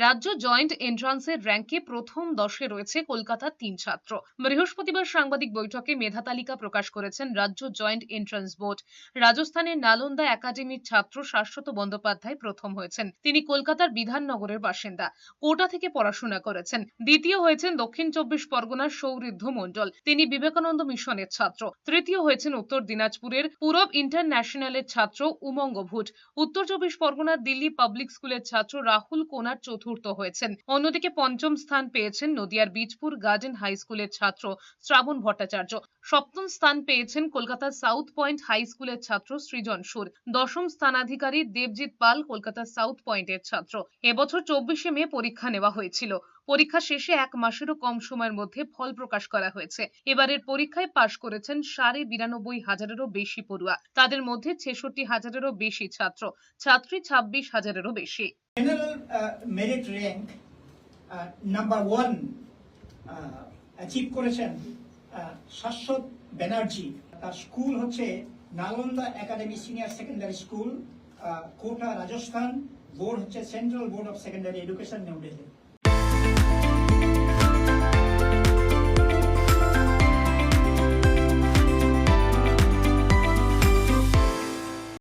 রাজ্য জয়েন্ট এন্ট্রান্সের র্যাঙ্কে প্রথম 10-এ রয়েছে কলকাতার 3 ছাত্র। বৃহস্পতিবার সাংবাদিক বৈঠকে মেধা তালিকা প্রকাশ করেছেন রাজ্য জয়েন্ট এন্ট্রান্স বোর্ড। রাজস্থানের নালন্দা একাডেমির ছাত্র শাশ্বত বন্দ্যোপাধ্যায় প্রথম হয়েছেন। তিনি কলকাতার বিধাননগরের বাসিন্দা। কোটা থেকে পড়াশোনা করেছেন। দ্বিতীয় হয়েছেন দক্ষিণ 24 পরগনার সৌরিদ্ধ মণ্ডল। তিনি বিবেকানন্দ মিশনের ছাত্র। তৃতীয় হয়েছেন উত্তর দিনাজপুরের পূরব ইন্টারন্যাশনালের ছাত্র উমঙ্গ ভুট। উত্তর 24 পরগনার দিল্লি পাবলিক স্কুলের ছাত্র রাহুল কোনার চতুর্থ হয়েছেন। অন্যদিকে পঞ্চম স্থান পেয়েছেন নদিয়ার বীজপুর গার্ডেন হাই স্কুলের ছাত্র শ্রাবণ ভট্টাচার্য। সপ্তম স্থান পেয়েছেন কলকাতার সাউথ পয়েন্ট হাই স্কুলের ছাত্র সৃজন সুর। দশম স্থানাধিকারী দেবজিৎ পাল কলকাতার সাউথ পয়েন্টের ছাত্র। এবছর 24শে মে পরীক্ষা নেওয়া হয়েছিল। পরীক্ষা শেষে 1 মাসেরও কম সময়ের মধ্যে ফল প্রকাশ করা হয়েছে। এবারের পরীক্ষায় পাশ করেছেন 92,500-এরও বেশি পড়ুয়া। তাদের মধ্যে 66,000-এরও বেশি ছাত্র ছাত্রী, 26,000-এরও বেশি। General merit rank number 1 achieve করেছেন শাশ্বত ব্যানার্জি। তার স্কুল হচ্ছে Nalanda academy senior secondary school, Kota, Rajasthan. Board হচ্ছে central board of secondary education, New Delhi.